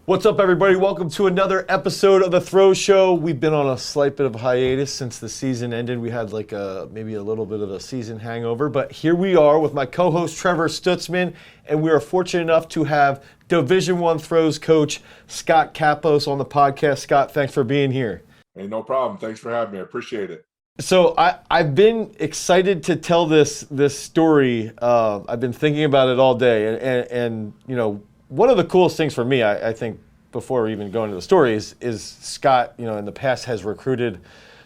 What's up, everybody? Welcome to another episode of the Throw Show. We've been on a slight bit of a hiatus since the season ended. We had maybe a little bit of a season hangover, but here we are with my co-host Trevor Stutzman, and we are fortunate enough to have Division I throws coach Scott Cappos on the podcast. Scott, thanks for being here. Hey, no problem. Thanks for having me. I appreciate it. So I've been excited to tell this story. I've been thinking about it all day, and you know, one of the coolest things for me, I think, before even going to the story, is Scott, you know, in the past has recruited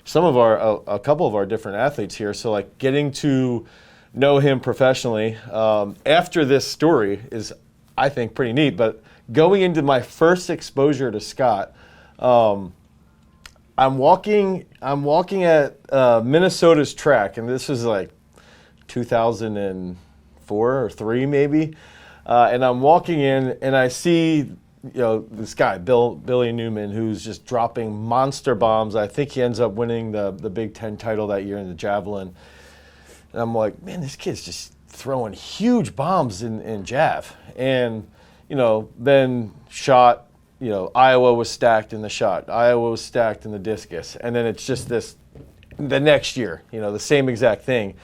a couple of our different athletes here. So like getting to know him professionally after this story is, I think, pretty neat. But going into my first exposure to Scott, I'm walking at Minnesota's track, and this is like 2004 or 3 maybe. And I'm walking in, and I see, you know, this guy, Billy Newman, who's just dropping monster bombs. I think he ends up winning the Big Ten title that year in the Javelin. And I'm like, man, this kid's just throwing huge bombs in Jav. And, you know, then shot, you know, Iowa was stacked in the shot. Iowa was stacked in the discus. And then it's just the next year, you know, the same exact thing.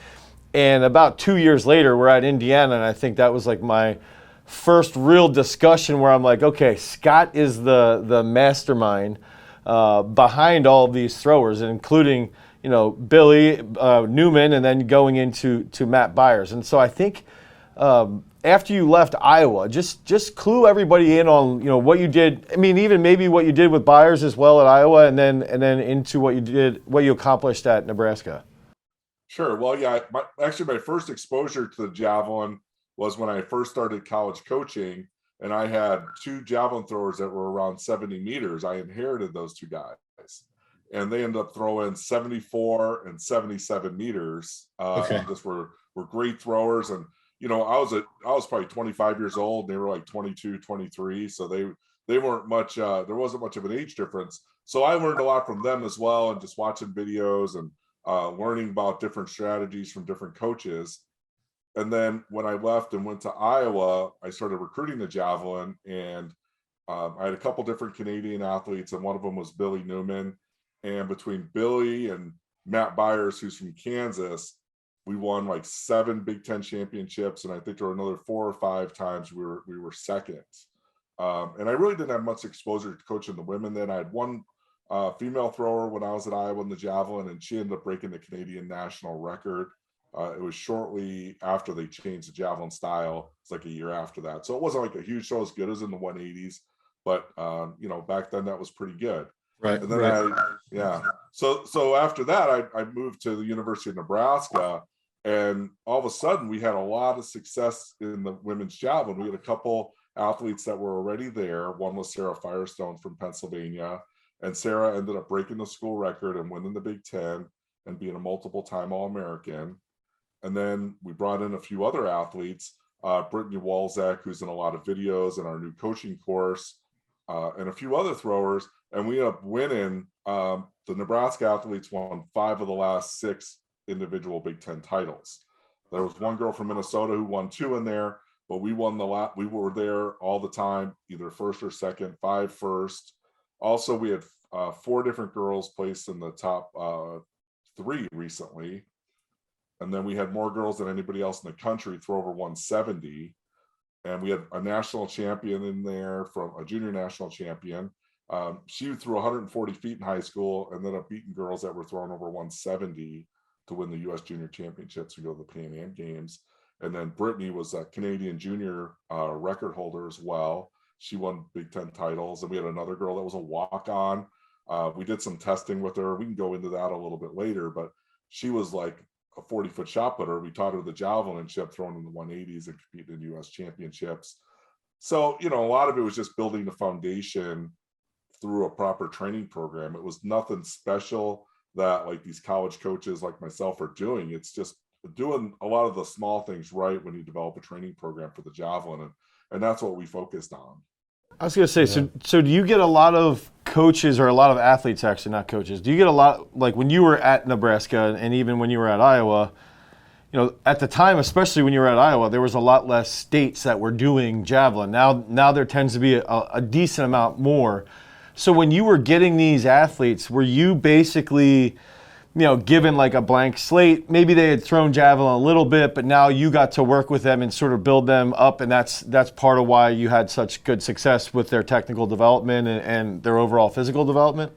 And about 2 years later, we're at Indiana, and I think that was like my first real discussion where I'm like, okay, Scott is the mastermind behind all of these throwers, including, you know, Billy Newman, and then going into Matt Byers. And so I think after you left Iowa, just clue everybody in on, you know, what you did. I mean, even maybe what you did with Byers as well at Iowa, and then into what you accomplished at Nebraska. Sure. Well, yeah, my first exposure to the Javelin was when I first started college coaching, and I had 2 javelin throwers that were around 70 meters. I inherited those 2 guys, and they ended up throwing 74 and 77 meters. Okay. Just were great throwers. And, you know, I was probably 25 years old. They were like 22, 23. So they weren't much, there wasn't much of an age difference. So I learned a lot from them as well, and just watching videos and learning about different strategies from different coaches. And then when I left and went to Iowa, I started recruiting the Javelin, and I had a couple different Canadian athletes, and one of them was Billy Newman. And between Billy and Matt Byers, who's from Kansas, we won like 7 Big Ten championships, and I think there were another 4 or 5 times we were second. And I really didn't have much exposure to coaching the women then. I had one female thrower when I was at Iowa in the Javelin, and she ended up breaking the Canadian national record. It was shortly after they changed the Javelin style. It's like a year after that. So it wasn't like a huge show as good as in the 180s, but you know, back then that was pretty good. Right. And then So after that, I moved to the University of Nebraska, and all of a sudden we had a lot of success in the women's javelin. We had a couple athletes that were already there. One was Sarah Firestone from Pennsylvania, and Sarah ended up breaking the school record and winning the Big Ten and being a multiple-time All-American. And then we brought in a few other athletes, Brittany Walzak, who's in a lot of videos, and our new coaching course, and a few other throwers. And we ended up winning. The Nebraska athletes won 5 of the last 6 individual Big Ten titles. There was one girl from Minnesota who won 2 in there, but we won the lot. We were there all the time, either first or second, 5 first. Also, we had 4 different girls placed in the top 3 recently. And then we had more girls than anybody else in the country throw over 170. And we had a national champion in there, from a junior national champion. She threw 140 feet in high school and ended up beating girls that were throwing over 170 to win the U.S. Junior Championships and go to the Pan Am Games. And then Brittany was a Canadian junior record holder as well. She won Big Ten titles. And we had another girl that was a walk-on. We did some testing with her. We can go into that a little bit later, but she was like a 40-foot shot putter. We taught her the javelin, and she kept throwing in the 180s and competing in U.S. championships. So, you know, a lot of it was just building the foundation through a proper training program. It was nothing special that like these college coaches like myself are doing. It's just doing a lot of the small things right when you develop a training program for the javelin, and that's what we focused on. I was going to say, so do you get a lot of coaches, or a lot of athletes, actually, not coaches, do you get a lot, like when you were at Nebraska and even when you were at Iowa, at the time, especially when you were at Iowa, there was a lot less states that were doing javelin. Now there tends to be a decent amount more. So when you were getting these athletes, were you basically, given like a blank slate? Maybe they had thrown javelin a little bit, but now you got to work with them and sort of build them up, and that's part of why you had such good success with their technical development and their overall physical development?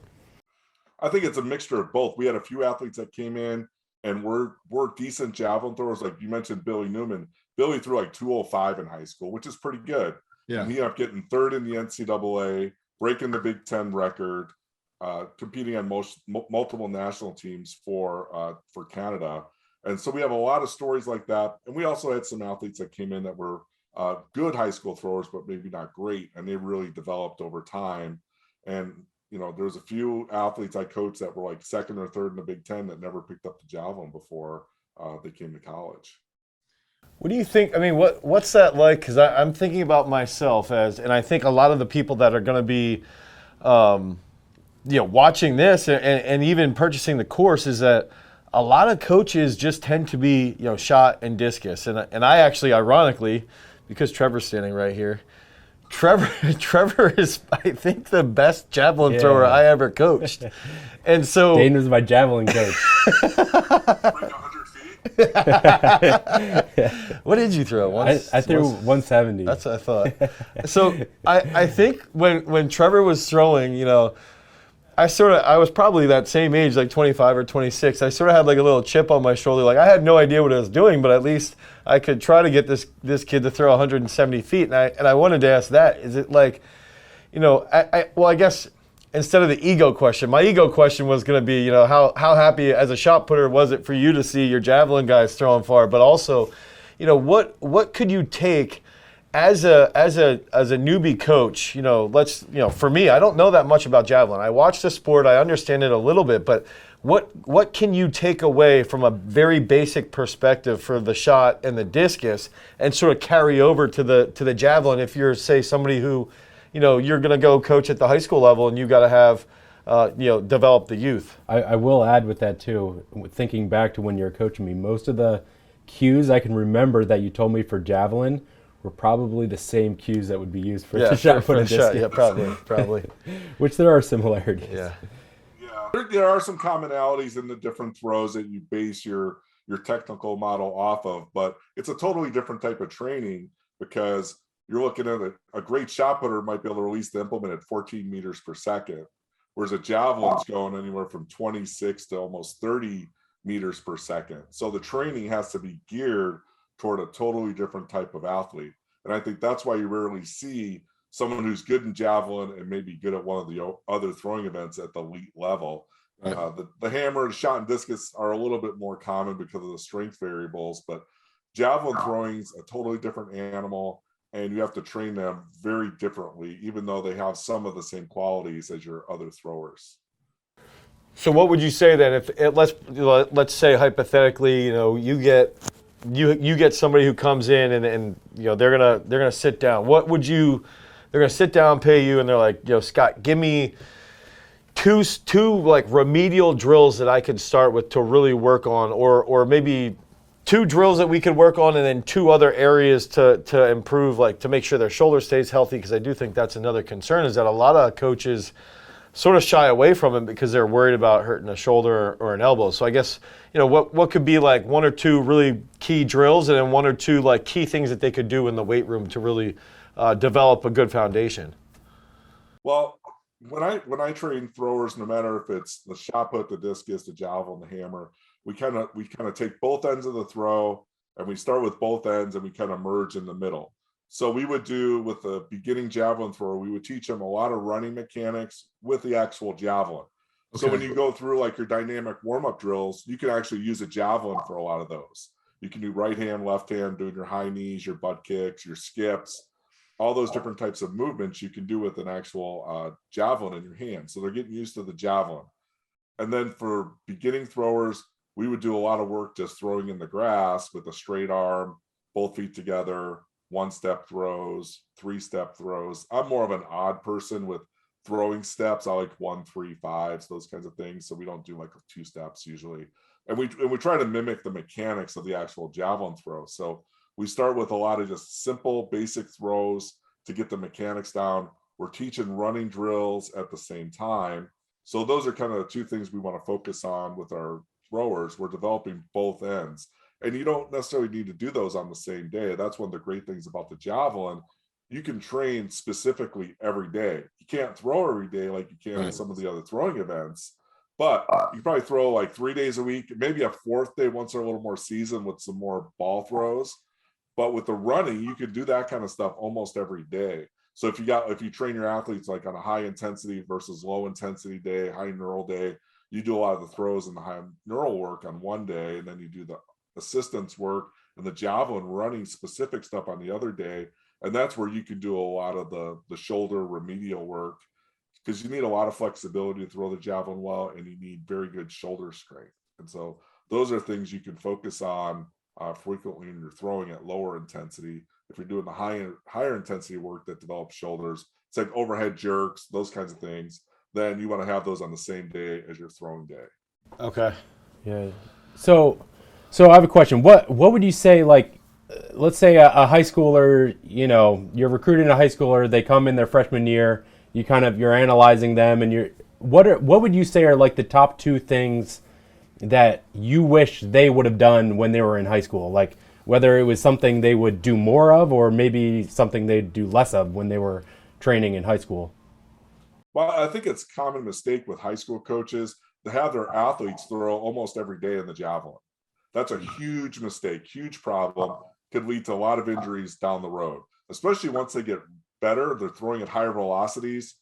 I think it's a mixture of both. We had a few athletes that came in and were decent javelin throwers. Like you mentioned, Billy Newman. Billy threw like 205 in high school, which is pretty good. Yeah. And he ended up getting third in the NCAA, breaking the Big Ten record, competing on multiple national teams for Canada. And so we have a lot of stories like that. And we also had some athletes that came in that were good high school throwers, but maybe not great. And they really developed over time. And there's a few athletes I coached that were like second or third in the Big Ten that never picked up the javelin before they came to college. What do you think? I mean, what's that like? Because I'm thinking about myself and I think a lot of the people that are going to be, watching this and even purchasing the course is that a lot of coaches just tend to be, shot and discus. And I actually, ironically, because Trevor's standing right here, Trevor is, I think, the best javelin thrower I ever coached. And so Dane was my javelin coach. What did you throw? I threw 170. That's what I thought. So I think when Trevor was throwing, I was probably that same age, like 25 or 26. I sort of had like a little chip on my shoulder. Like I had no idea what I was doing, but at least I could try to get this kid to throw 170 feet. And I wanted to ask that. Is it like, I guess instead of the ego question, my ego question was going to be, how happy as a shot putter was it for you to see your javelin guys throwing far? But also, what could you take as a newbie coach? For me, I don't know that much about javelin. I watch the sport, I understand it a little bit, but what can you take away from a very basic perspective for the shot and the discus and sort of carry over to the javelin if you're, say, somebody who, you're going to go coach at the high school level and you got to have, develop the youth? I will add with that too, thinking back to when you were coaching me, most of the cues I can remember that you told me for javelin were probably the same cues that would be used for the shot put and discus. Yeah, probably. Which there are similarities. Yeah. There are some commonalities in the different throws that you base your technical model off of, but it's a totally different type of training because you're looking at a great shot putter might be able to release the implement at 14 meters per second, whereas a javelin's going anywhere from 26 to almost 30 meters per second. So the training has to be geared toward a totally different type of athlete. And I think that's why you rarely see someone who's good in javelin and maybe good at one of the other throwing events at the elite level. Right. The hammer, the shot, and discus are a little bit more common because of the strength variables, but javelin throwing is a totally different animal, and you have to train them very differently, even though they have some of the same qualities as your other throwers. So what would you say then if let's say hypothetically, you get somebody who comes in and they're gonna sit down. They're gonna sit down, pay you, and they're like, Scott, give me two like remedial drills that I could start with to really work on, or maybe two drills that we could work on, and then two other areas to improve, like to make sure their shoulder stays healthy, because I do think that's another concern, is that a lot of coaches sort of shy away from it because they're worried about hurting a shoulder or an elbow. So I guess, what could be like one or two really key drills and then one or two like key things that they could do in the weight room to really develop a good foundation? Well, when I train throwers, no matter if it's the shot put, the discus, the javelin, the hammer, we kind of take both ends of the throw and we start with both ends and we kind of merge in the middle. So we would do with the beginning javelin thrower, we would teach them a lot of running mechanics with the actual javelin. Okay. So when you go through like your dynamic warm-up drills, you can actually use a javelin for a lot of those. You can do right hand, left hand, doing your high knees, your butt kicks, your skips, all those different types of movements you can do with an actual javelin in your hand. So they're getting used to the javelin. And then for beginning throwers, we would do a lot of work just throwing in the grass with a straight arm, both feet together, one-step throws, three-step throws. I'm more of an odd person with throwing steps. I like 1, 3, 5s, those kinds of things. So we don't do like 2 steps usually. And we try to mimic the mechanics of the actual javelin throw. So we start with a lot of just simple, basic throws to get the mechanics down. We're teaching running drills at the same time. So those are kind of the two things we want to focus on with our throwers. We're developing both ends. And you don't necessarily need to do those on the same day. That's one of the great things about the javelin. You can train specifically every day. You can't throw every day like you can in some of the other throwing events, but you probably throw like 3 days a week, maybe a fourth day once they're a little more seasoned with some more ball throws. But with the running, you can do that kind of stuff almost every day. So if you train your athletes like on a high intensity versus low intensity day, high neural day, you do a lot of the throws and the high neural work on one day, and then you do the assistance work and the javelin running specific stuff on the other day. And that's where you can do a lot of the shoulder remedial work, because you need a lot of flexibility to throw the javelin well, and you need very good shoulder strength. And so those are things you can focus on frequently when you're throwing at lower intensity. If you're doing the higher intensity work that develops shoulders, it's like overhead jerks, those kinds of things, then you want to have those on the same day as your throwing day. Okay. Yeah. So I have a question. What would you say, like, let's say a high schooler, you're recruiting a high schooler, they come in their freshman year, you're analyzing them, and what would you say are like the top two things that you wish they would have done when they were in high school? Like whether it was something they would do more of or maybe something they'd do less of when they were training in high school. Well, I think it's a common mistake with high school coaches to have their athletes throw almost every day in the javelin. That's a huge mistake, huge problem. Could lead to a lot of injuries down the road, especially once they get better. They're throwing at higher velocities.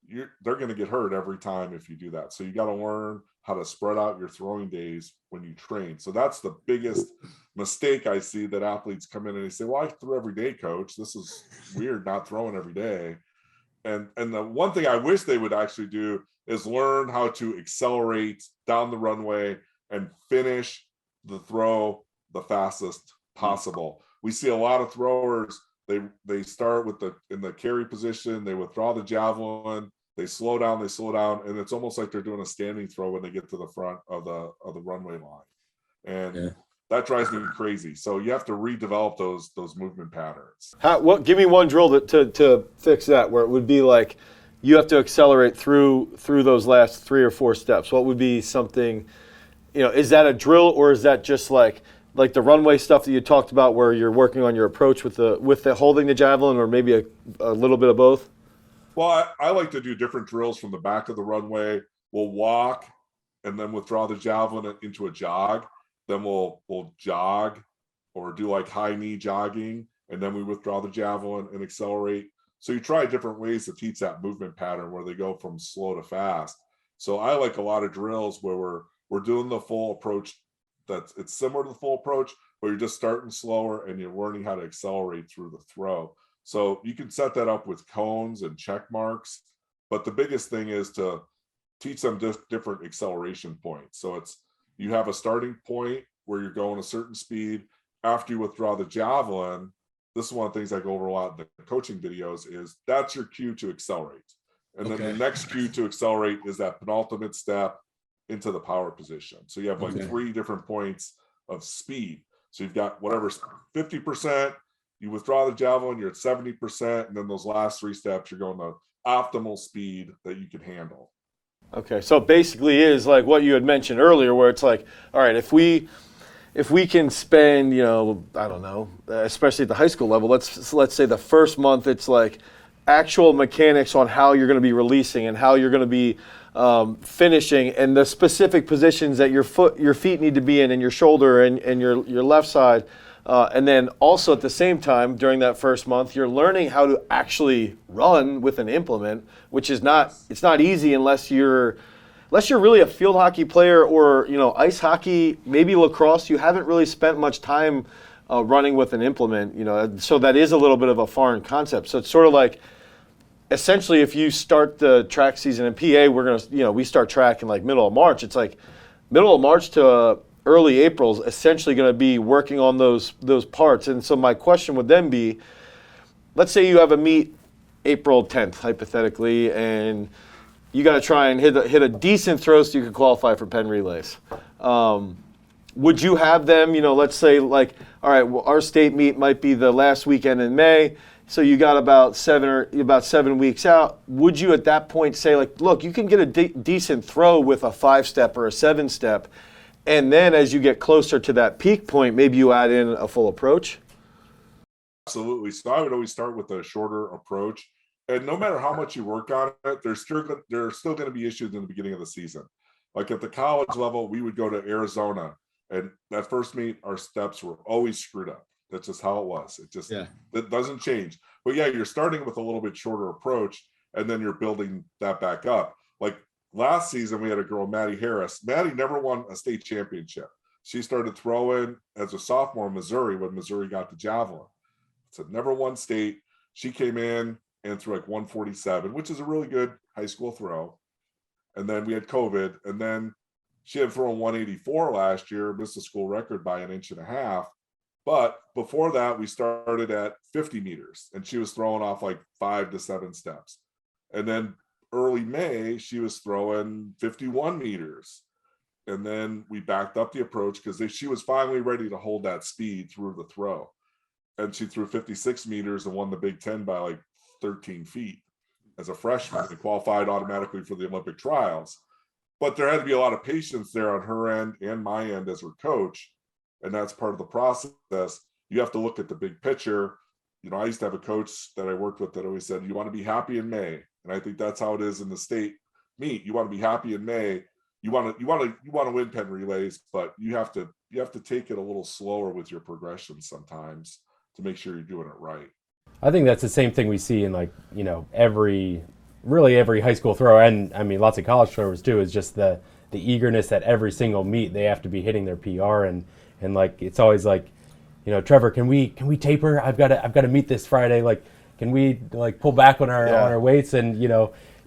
They're going to get hurt every time if you do that. So you got to learn how to spread out your throwing days when you train. So that's the biggest mistake I see, that athletes come in and they say, well, I throw every day, coach. This is weird not throwing every day. And the one thing I wish they would actually do is learn how to accelerate down the runway and finish the throw the fastest possible. We see a lot of throwers, they start in the carry position, they withdraw the javelin, they slow down, and it's almost like they're doing a standing throw when they get to the front of the runway line. And that drives me crazy. So you have to redevelop those movement patterns. Give me one drill to fix that, where it would be like you have to accelerate through those last 3 or 4 steps. What would be something, is that a drill, or is that just like the runway stuff that you talked about, where you're working on your approach with the holding the javelin, or maybe a little bit of both? Well, I like to do different drills from the back of the runway. We'll walk and then withdraw the javelin into a jog. Then we'll jog or do like high knee jogging, and then we withdraw the javelin and accelerate. So you try different ways to teach that movement pattern where they go from slow to fast. So I like a lot of drills where we're doing the full approach. It's similar to the full approach, where you're just starting slower and you're learning how to accelerate through the throw. So you can set that up with cones and check marks, but the biggest thing is to teach them different acceleration points. So you have a starting point where you're going a certain speed. After you withdraw the javelin, this is one of the things I go over a lot in the coaching videos, is that's your cue to accelerate. And then the next cue to accelerate is that penultimate step into the power position. So you have like 3 different points of speed. So you've got whatever 50%, you withdraw the javelin, you're at 70%, and then those last 3 steps, you're going to optimal speed that you can handle. Okay, so basically is like what you had mentioned earlier, where it's like, all right, if we can spend, I don't know, especially at the high school level, let's say the first month, it's like actual mechanics on how you're going to be releasing and how you're going to be finishing, and the specific positions that your feet need to be in, and your shoulder and your left side. And then also at the same time, during that first month, you're learning how to actually run with an implement, which is it's not easy unless you're really a field hockey player, or, ice hockey, maybe lacrosse. You haven't really spent much time running with an implement, so that is a little bit of a foreign concept. So it's sort of like, essentially, if you start the track season in PA, we start track in like middle of March. It's like middle of March to early April is essentially going to be working on those parts. And so my question would then be, let's say you have a meet April 10th, hypothetically, and you got to try and hit a decent throw so you can qualify for Penn relays. would you have them, let's say like, all right, well, our state meet might be the last weekend in May, so you got about 7 weeks out. Would you at that point say like, look, you can get a decent throw with a 5-step or a 7-step, and then as you get closer to that peak point, maybe you add in a full approach? Absolutely. So I would always start with a shorter approach. And no matter how much you work on it, there's still going to be issues in the beginning of the season. Like at the college level, we would go to Arizona, and that first meet, our steps were always screwed up. That's just how it was. It doesn't change. But yeah, you're starting with a little bit shorter approach, and then you're building that back up. Like last season, we had a girl, Maddie Harris. Maddie never won a state championship. She started throwing as a sophomore in Missouri when Missouri got the Javelin. So never won state. She came in and threw like 147, which is a really good high school throw. And then we had COVID, and then she had thrown 184 last year, missed the school record by 1.5 inches. But before that, we started at 50 meters, and she was throwing off like 5 to 7 steps. And then early May, she was throwing 51 meters. And then we backed up the approach because she was finally ready to hold that speed through the throw. And she threw 56 meters and won the Big Ten by like 13 feet as a freshman and qualified automatically for the Olympic trials. But there had to be a lot of patience there on her end and my end as her coach. And that's part of the process. You have to look at the big picture. I used to have a coach that I worked with that always said, you want to be happy in May. And I think that's how it is in the state meet. You want to be happy in May. You want to win Penn relays, but you have to take it a little slower with your progression sometimes to make sure you're doing it right. I think that's the same thing we see in every high school thrower, and I mean lots of college throwers too, is just the eagerness at every single meet they have to be hitting their PR, and like it's always like, Trevor, can we taper? I've got to meet this Friday. Like, can we like pull back on our weights and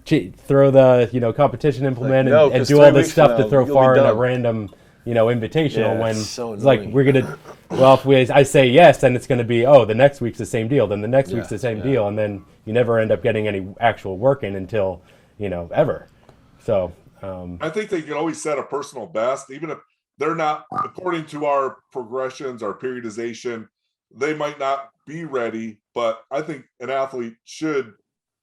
throw the competition implement and do all this stuff to throw far in a random invitational when it's like we're gonna. Well, if I say yes, then it's going to be, the next week's the same deal. Then the next week's the same deal, and then you never end up getting any actual work in until ever. So I think they can always set a personal best, even if they're not according to our progressions, our periodization. They might not be ready, but I think an athlete should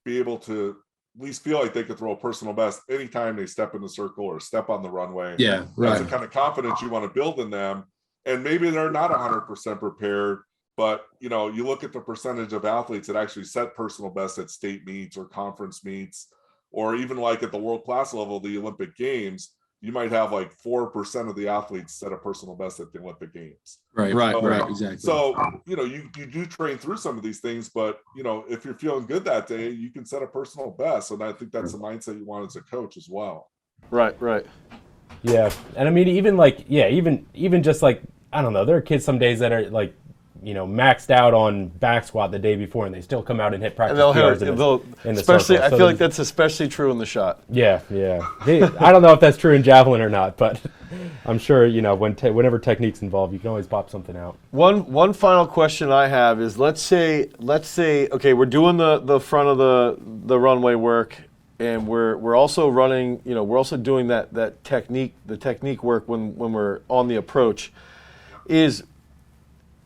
be able to at least feel like they could throw a personal best anytime they step in the circle or step on the runway. Yeah, right. That's the kind of confidence you want to build in them. And maybe they're not 100% prepared, but you look at the percentage of athletes that actually set personal bests at state meets or conference meets, or even like at the world class level, the Olympic Games. You might have like 4% of the athletes set a personal best at the Olympic Games. Right, exactly. So you do train through some of these things, but if you're feeling good that day, you can set a personal best, and I think that's the mindset you want as a coach as well. Right. Yeah, and I mean, even just like, I don't know, there are kids some days that are like, maxed out on back squat the day before, and they still come out and hit practice PRs in the especially. circle. I feel like that's especially true in the shot. Yeah. I don't know if that's true in javelin or not, but I'm sure whenever technique's involved, you can always pop something out. One final question I have is, let's say, okay, we're doing the front of the runway work. And we're also running, we're also doing the technique work when we're on the approach. Is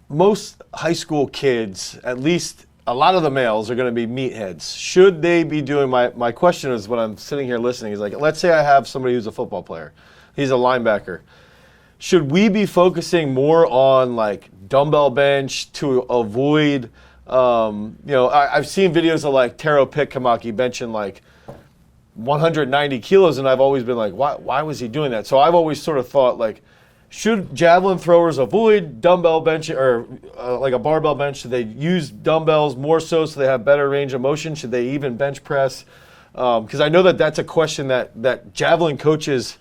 most high school kids, at least a lot of the males, are going to be meatheads. Should they be doing, my question is, when I'm sitting here listening, is like, let's say I have somebody who's a football player. He's a linebacker. Should we be focusing more on like dumbbell bench to avoid, I've seen videos of like Taro Pikamaki benching like 190 kilos, and I've always been like, why was he doing that? So I've always sort of thought, like, should javelin throwers avoid dumbbell bench or like a barbell bench? Should they use dumbbells more so they have better range of motion? Should they even bench press? Because I know that's a question that javelin coaches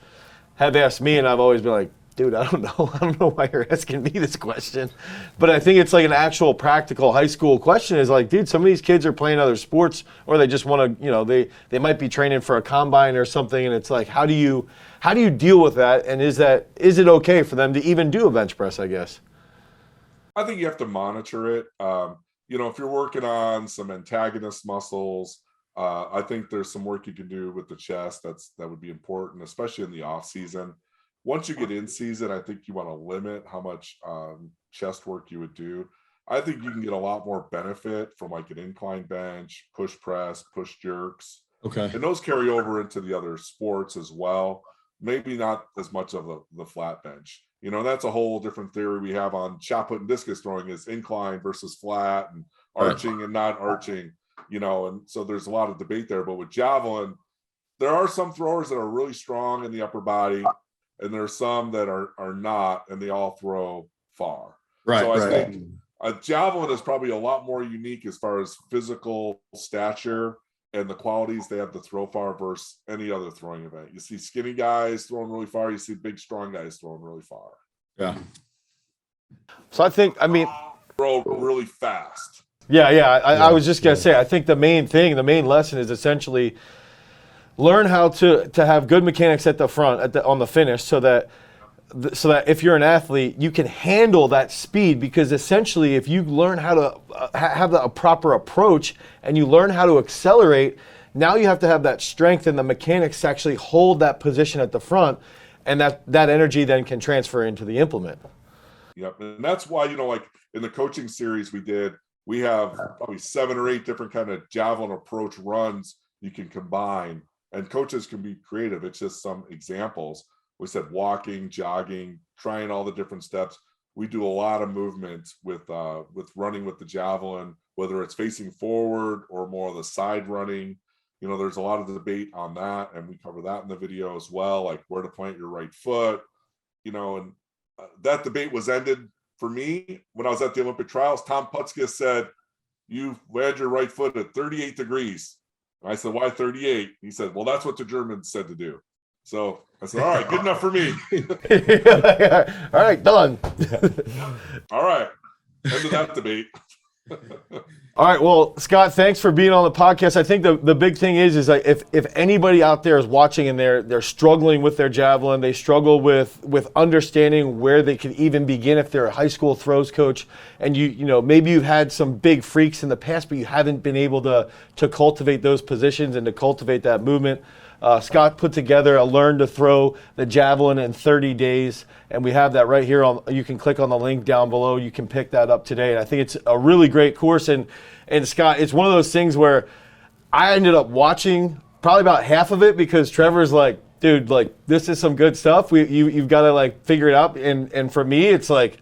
have asked me, and I've always been like, dude, I don't know why you're asking me this question. But I think it's like an actual practical high school question, is like, dude, some of these kids are playing other sports, or they just want to, they might be training for a combine or something. And it's like, how do you deal with that? And is it okay for them to even do a bench press, I guess? I think you have to monitor it. If you're working on some antagonist muscles, I think there's some work you can do with the chest. That would be important, especially in the off season. Once you get in season, I think you want to limit how much chest work you would do. I think you can get a lot more benefit from like an incline bench, push press, push jerks. Okay. And those carry over into the other sports as well. Maybe not as much of the flat bench. You know, that's a whole different theory we have on shot put and discus throwing is incline versus flat and arching and not arching, you know, and so there's a lot of debate there. But with javelin, there are some throwers that are really strong in the upper body, and there are some that are not, and they all throw far. Right. So I think a javelin is probably a lot more unique as far as physical stature and the qualities they have to throw far versus any other throwing event. You see skinny guys throwing really far. You see big, strong guys throwing really far. Yeah. So I mean, throw really fast. Yeah. I was just going to say, I think the main lesson is essentially learn how to have good mechanics at the front, on the finish, so that if you're an athlete, you can handle that speed, because essentially if you learn how to have a proper approach and you learn how to accelerate, now you have to have that strength and the mechanics to actually hold that position at the front, and that energy then can transfer into the implement. Yep. And that's why, you know, like in the coaching series we have probably 7 or 8 different kind of javelin approach runs you can combine, and coaches can be creative. It's just some examples. We said walking, jogging, trying all the different steps. We do a lot of movement with running with the javelin, whether it's facing forward or more of the side running. You know, there's a lot of debate on that, and we cover that in the video as well, like where to plant your right foot, you know, and that debate was ended for me when I was at the Olympic trials. Tom Putskis said, "You land your right foot at 38 degrees." And I said, "Why 38?" He said, "Well, that's what the Germans said to do." So I said, "All right, good enough for me." All right, done. All right, end of that debate. All right, well, Scott, thanks for being on the podcast. I think the big thing is like if anybody out there is watching and they're struggling with their javelin, they struggle with understanding where they can even begin if they're a high school throws coach, and you know maybe you've had some big freaks in the past, but you haven't been able to cultivate those positions and to cultivate that movement. Scott put together a Learn to Throw the Javelin in 30 days, and we have that right here. You can click on the link down below. You can pick that up today. And I think it's a really great course. And Scott, it's one of those things where I ended up watching probably about half of it because Trevor's like, dude, like this is some good stuff. You've got to like figure it out. And for me, it's like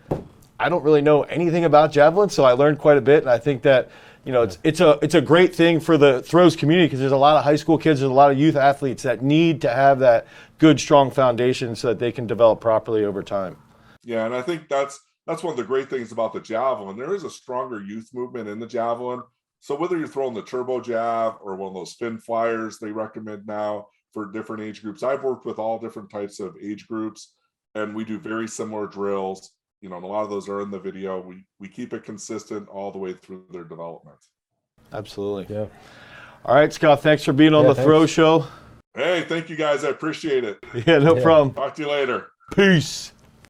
I don't really know anything about javelin, so I learned quite a bit. And I think that you know, it's a great thing for the throws community because there's a lot of high school kids, there's a lot of youth athletes that need to have that good, strong foundation so that they can develop properly over time. Yeah, and I think that's one of the great things about the javelin. There is a stronger youth movement in the javelin. So whether you're throwing the turbo jav or one of those fin flyers they recommend now for different age groups, I've worked with all different types of age groups, and we do very similar drills. You know, and a lot of those are in the video. We keep it consistent all the way through their development. Absolutely. Yeah. All right, Scott, thanks for being on the Throw Show. Hey, thank you guys. I appreciate it. Yeah, no problem. Talk to you later. Peace.